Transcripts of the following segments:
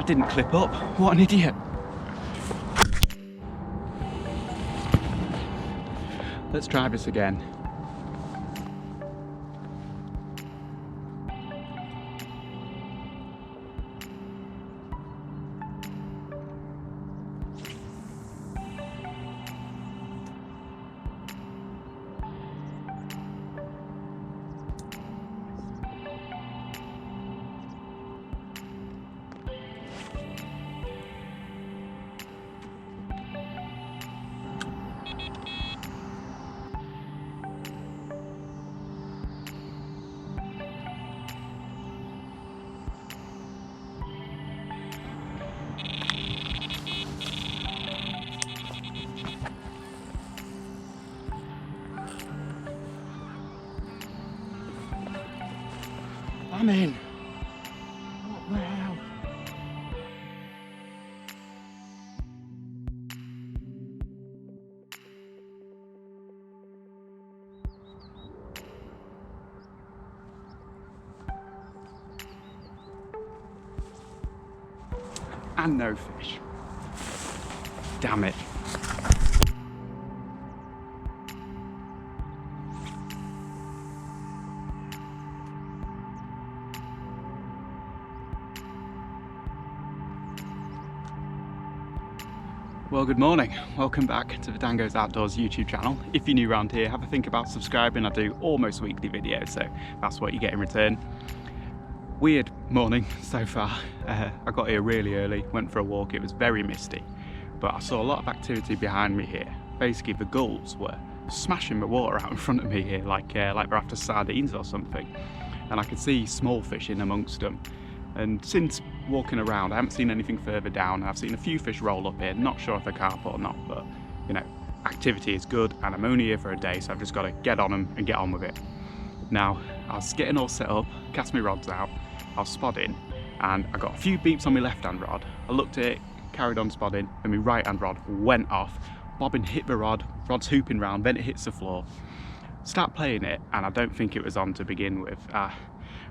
I didn't clip up. What an idiot. Let's try this again. I'm in. What the hell? And no fish. Damn it. Well, good morning. Welcome back to the DanGoesOutdoors YouTube channel. If you're new around here, have a think about subscribing. I do almost weekly videos, so that's what you get in return. Weird morning so far. I got here really early, went for a walk. It was very misty, but I saw a lot of activity behind me here. Basically, the gulls were smashing the water out in front of me here, like they're after sardines or something. And I could see small fish in amongst them. And since walking around, I haven't seen anything further down. I've seen a few fish roll up here, not sure if they're carp or not, but you know, activity is good and I'm only here for a day, so I've just got to get on them and get on with it. Now, I was getting all set up, cast my rods out, I was spodding, and I got a few beeps on my left hand rod. I looked at it, carried on spodding, and my right hand rod went off. Bobbin hit the rod, rod's hooping round, then it hits the floor. Start playing it, and I don't think it was on to begin with.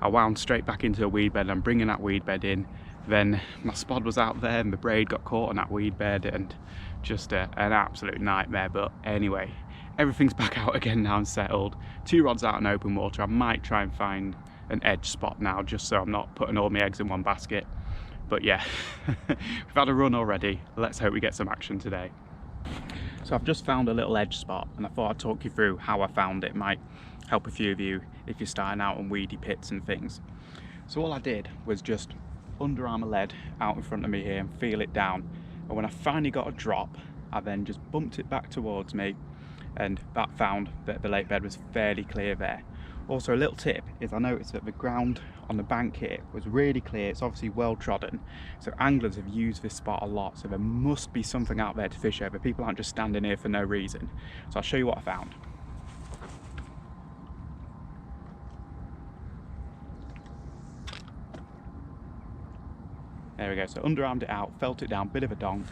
I wound straight back into a weed bed. I'm bringing that weed bed in. Then my spod was out there and the braid got caught on that weed bed and just an absolute nightmare. But anyway, everything's back out again now and settled. 2 rods out in open water. I might try and find an edge spot now just so I'm not putting all my eggs in one basket. But yeah, we've had a run already. Let's hope we get some action today. So I've just found a little edge spot and I thought I'd talk you through how I found it. Might help a few of you if you're starting out on weedy pits and things. So all I did was just Under Armour lead out in front of me here and feel it down. And when I finally got a drop, I then just bumped it back towards me and that found that the lake bed was fairly clear there. Also, a little tip is I noticed that the ground on the bank here was really clear. It's obviously well trodden, so anglers have used this spot a lot, so there must be something out there to fish over. People aren't just standing here for no reason. So I'll show you what I found. There we go, so underarmed it out, felt it down, bit of a donk.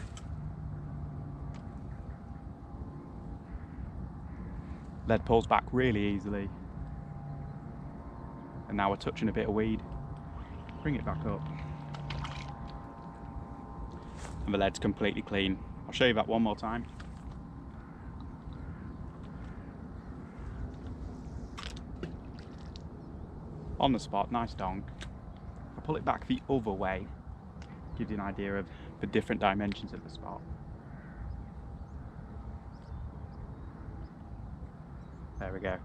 Lead pulls back really easily. And now we're touching a bit of weed. Bring it back up. And the lead's completely clean. I'll show you that one more time. On the spot, nice donk. If I pull it back the other way, gives you an idea of the different dimensions of the spot. There we go.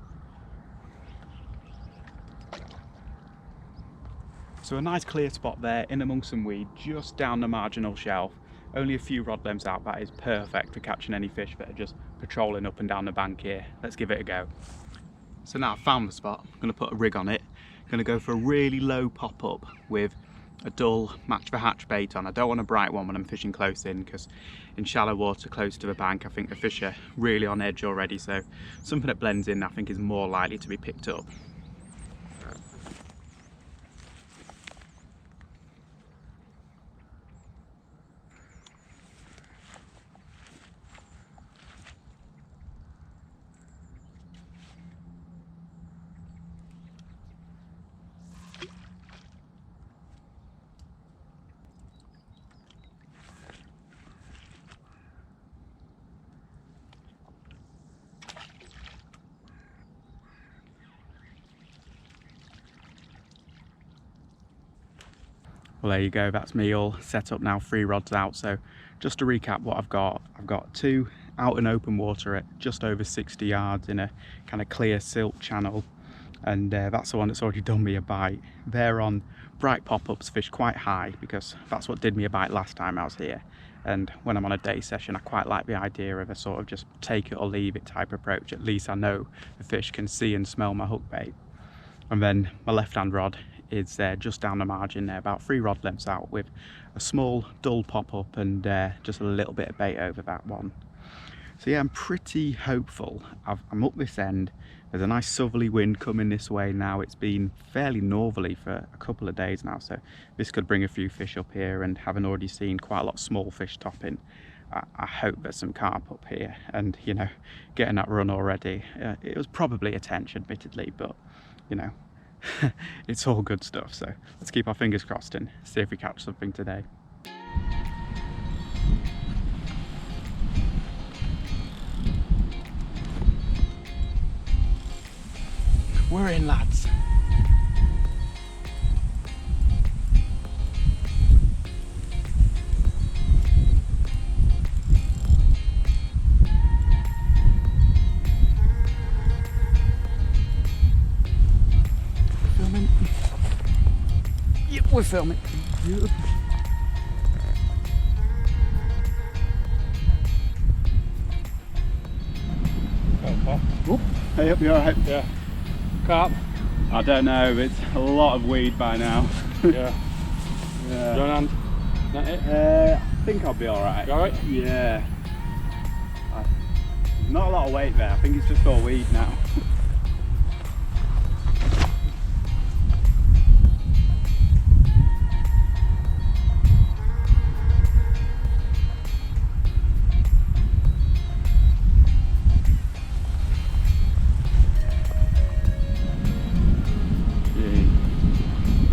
So a nice clear spot there in amongst some weed just down the marginal shelf. Only a few rod lengths out. That is perfect for catching any fish that are just patrolling up and down the bank here. Let's give it a go. So now I've found the spot, I'm going to put a rig on it. I'm going to go for a really low pop up with a dull match the hatch bait on. I don't want a bright one when I'm fishing close in, because in shallow water close to the bank I think the fish are really on edge already, so something that blends in I think is more likely to be picked up. Well, there you go, that's me all set up now, 3 rods out. So just to recap what I've got 2 out in open water at just over 60 yards in a kind of clear silt channel, and that's the one that's already done me a bite. They're on bright pop-ups, fish quite high, because that's what did me a bite last time I was here. And when I'm on a day session, I quite like the idea of a sort of just take it or leave it type approach. At least I know the fish can see and smell my hook bait. And then my left hand rod is just down the margin there, about 3 rod lengths out, with a small dull pop-up and just a little bit of bait over that one. So yeah, I'm pretty hopeful. I'm up this end. There's a nice southerly wind coming this way now. It's been fairly northerly for a couple of days now, so this could bring a few fish up here, and having already seen quite a lot of small fish topping, I hope there's some carp up here. And you know, getting that run already, it was probably a tench admittedly, but you know, it's all good stuff. So let's keep our fingers crossed and see if we catch something today. We're in, lads. Filming. Yep, we're filming. Yep. Oh, hey, up, you alright? Yeah. Carp? I don't know, it's a lot of weed by now. Yeah. Yeah. Your hand? That it? I think I'll be alright. You alright? Yeah. Not a lot of weight there, I think it's just all weed now.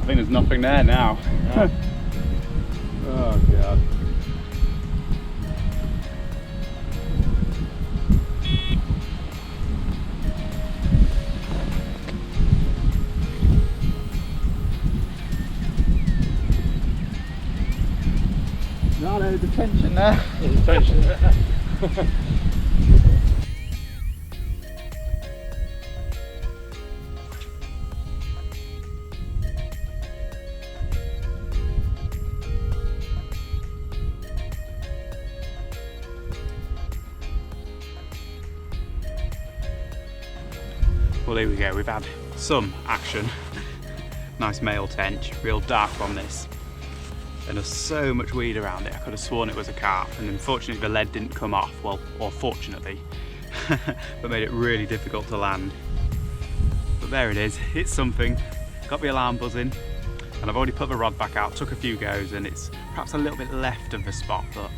I think there's nothing there now. Yeah. Oh god. No, there's a tension there. There's a tension there. Well, here we go, we've had some action. Nice male tench, real dark on this. And there's so much weed around it, I could have sworn it was a carp, and unfortunately the lead didn't come off, well, or fortunately, but made it really difficult to land. But there it is, it's something. Got the alarm buzzing, and I've already put the rod back out, took a few goes, and it's perhaps a little bit left of the spot, but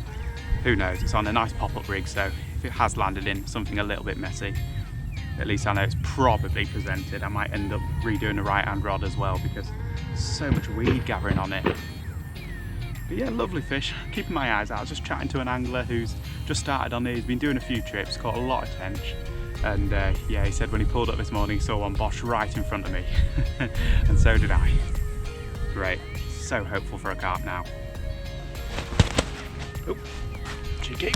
who knows, it's on a nice pop-up rig, so if it has landed in something a little bit messy, at least I know it's probably presented. I might end up redoing the right hand rod as well, because there's so much weed gathering on it. But yeah, lovely fish, keeping my eyes out. I was just chatting to an angler who's just started on it. He's been doing a few trips, caught a lot of tench, and yeah, he said when he pulled up this morning he saw one bosh right in front of me. And so did I. Great, so hopeful for a carp now. Oh, cheeky.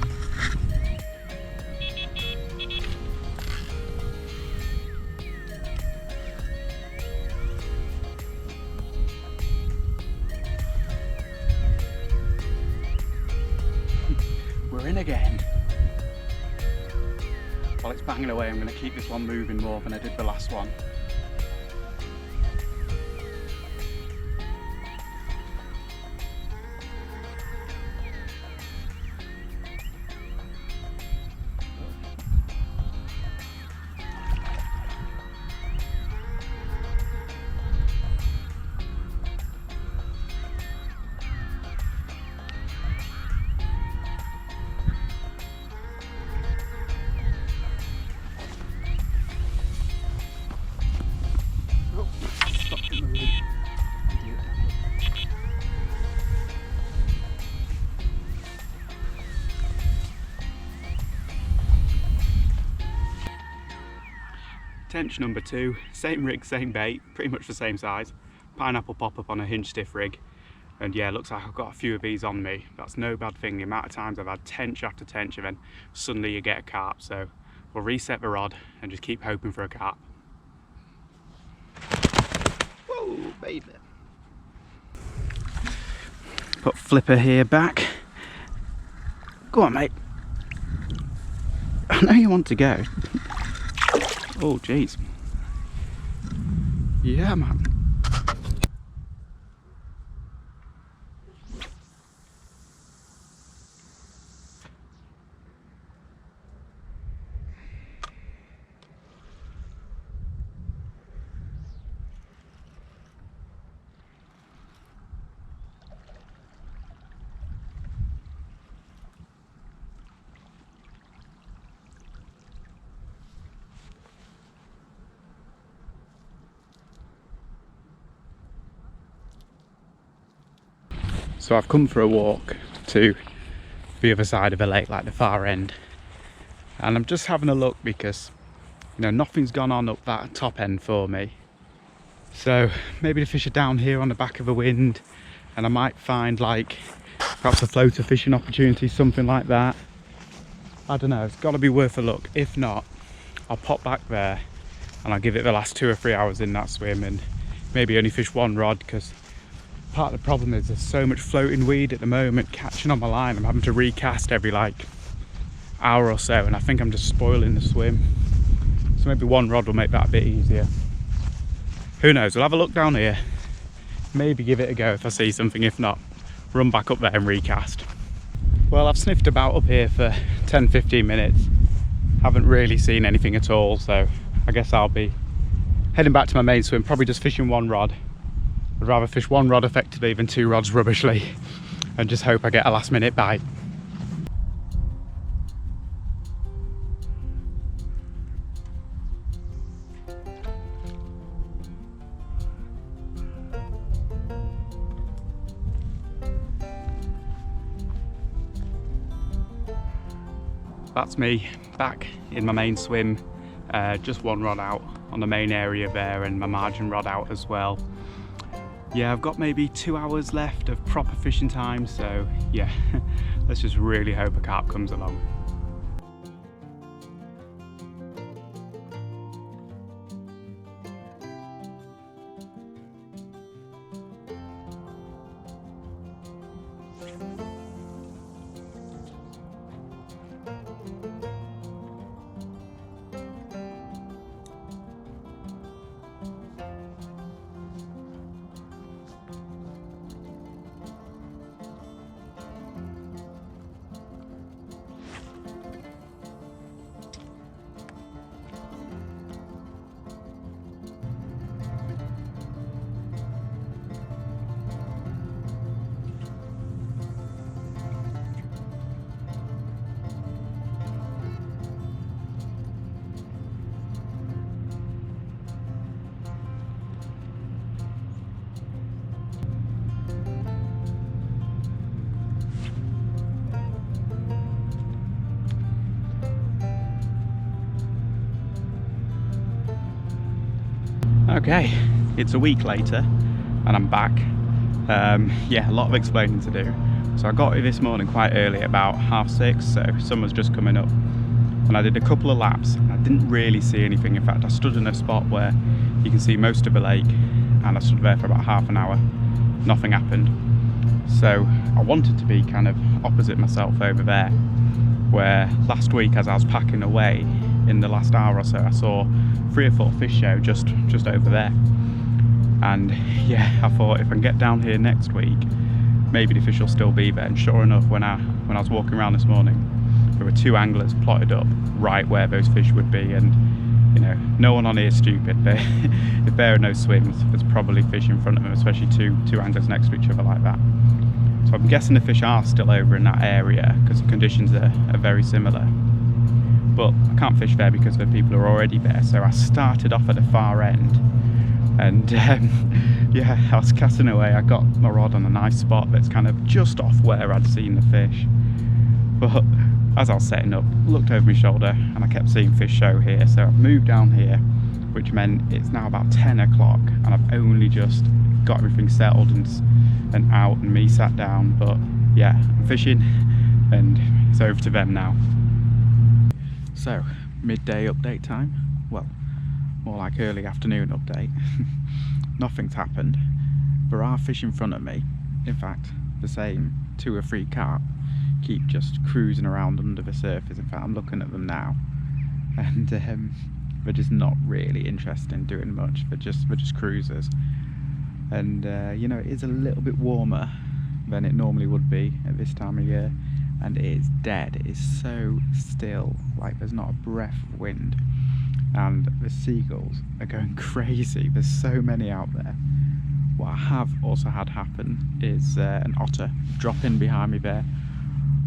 We're in again. While it's banging away, I'm going to keep this one moving more than I did the last one. Tench number 2, same rig, same bait, pretty much the same size. Pineapple pop-up on a hinge stiff rig. And yeah, it looks like I've got a few of these on me. That's no bad thing. The amount of times I've had tench after tench and then suddenly you get a carp. So we'll reset the rod and just keep hoping for a carp. Whoa, baby. Put Flipper here back. Go on, mate. I know you want to go. Oh, jeez. Yeah, man. So I've come for a walk to the other side of the lake, like the far end, and I'm just having a look because, you know, nothing's gone on up that top end for me. So maybe the fish are down here on the back of the wind, and I might find like perhaps a floater fishing opportunity, something like that. I don't know, it's got to be worth a look. If not, I'll pop back there and I'll give it the last 2 or 3 hours in that swim and maybe only fish one rod, because part of the problem is there's so much floating weed at the moment catching on my line. I'm having to recast every like hour or so, and I think I'm just spoiling the swim. So maybe one rod will make that a bit easier. Who knows, we'll have a look down here, maybe give it a go if I see something. If not, run back up there and recast. Well, I've sniffed about up here for 10-15 minutes, haven't really seen anything at all, so I guess I'll be heading back to my main swim, probably just fishing one rod. I'd rather fish one rod effectively than 2 rods rubbishly, and just hope I get a last minute bite. That's me back in my main swim, just one rod out on the main area there, and my margin rod out as well. Yeah, I've got maybe 2 hours left of proper fishing time, so yeah, let's just really hope a carp comes along. Okay, it's a week later and I'm back. Yeah, a lot of explaining to do. So I got here this morning quite early, about 6:30, so summer's just coming up. And I did a couple of laps and I didn't really see anything. In fact, I stood in a spot where you can see most of the lake, and I stood there for about half an hour. Nothing happened. So I wanted to be kind of opposite myself over there, where last week as I was packing away, in the last hour or so, I saw 3 or 4 fish show just over there. And yeah, I thought if I can get down here next week, maybe the fish will still be there. And sure enough, when I was walking around this morning, there were 2 anglers plotted up right where those fish would be. And you know, no one on here is stupid. If there are no swims, there's probably fish in front of them, especially two anglers next to each other like that. So I'm guessing the fish are still over in that area because the conditions are very similar. But I can't fish there because the people are already there. So I started off at the far end, and yeah, I was casting away. I got my rod on a nice spot that's kind of just off where I'd seen the fish. But as I was setting up, looked over my shoulder and I kept seeing fish show here. So I've moved down here, which meant it's now about 10 o'clock and I've only just got everything settled and and out and me sat down, but yeah, I'm fishing and it's over to them now. So, midday update time. Well, more like early afternoon update. Nothing's happened. There are fish in front of me. In fact, the same 2 or 3 carp keep just cruising around under the surface. In fact, I'm looking at them now, and they're just not really interested in doing much. They're just cruisers. And you know, it is a little bit warmer than it normally would be at this time of year, and it is dead. It is so still, like there's not a breath of wind, and the seagulls are going crazy. There's so many out there. What I have also had happen is an otter drop in behind me there,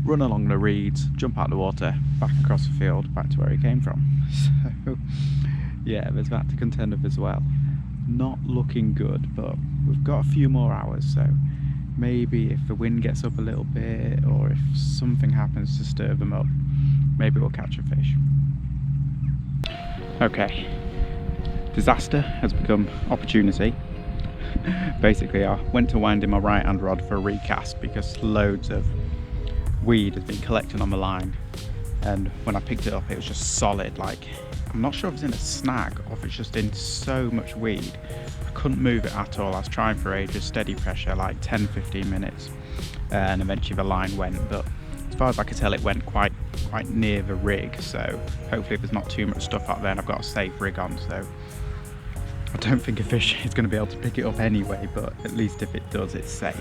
run along the reeds, jump out of the water, back across the field, back to where he came from. So yeah, there's that to contend with as well. Not looking good, but we've got a few more hours, so maybe if the wind gets up a little bit, or if something happens to stir them up, maybe we'll catch a fish. Okay, disaster has become opportunity. Basically, I went to wind in my right hand rod for a recast because loads of weed has been collecting on the line, and when I picked it up it was just solid. Like, I'm not sure if it's in a snag or if it's just in so much weed. I couldn't move it at all. I was trying for ages, steady pressure, like 10-15 minutes, and eventually the line went, but as far as I could tell it went quite near the rig, so hopefully there's not too much stuff out there and I've got a safe rig on, so I don't think a fish is going to be able to pick it up anyway, but at least if it does, it's safe.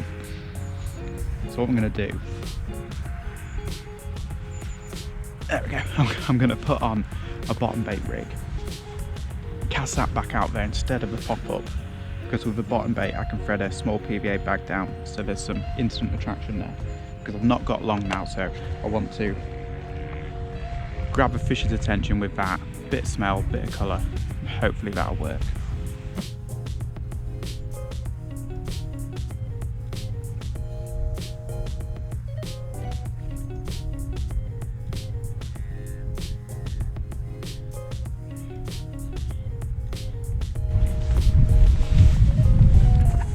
So what I'm going to do, there we go, I'm going to put on a bottom bait rig, cast that back out there instead of the pop-up, because with the bottom bait I can thread a small PVA bag down, so there's some instant attraction there, because I've not got long now, so I want to grab a fish's attention with that, bit of smell, bit of colour, hopefully that'll work.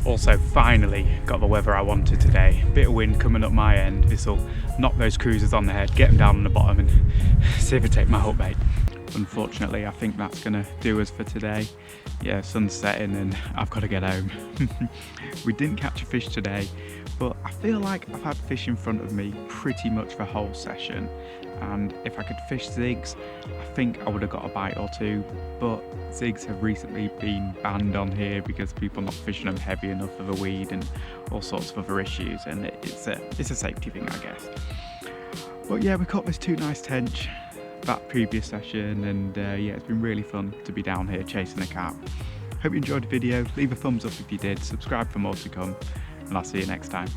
Also, finally got the weather I wanted today. Bit of wind coming up my end. This will knock those cruisers on the head, get them down on the bottom, and see if they take my hook bait. Unfortunately, I think that's gonna do us for today. Yeah, sun's setting and I've got to get home. We didn't catch a fish today, but I feel like I've had fish in front of me pretty much the whole session. And if I could fish zigs, I think I would have got a bite or two, but zigs have recently been banned on here because people are not fishing them heavy enough for the weed and all sorts of other issues, and it's a safety thing, I guess. But yeah, we caught this 2 nice tench that previous session, and yeah, it's been really fun to be down here chasing a carp. Hope you enjoyed the video. Leave a thumbs up if you did, subscribe for more to come, and I'll see you next time.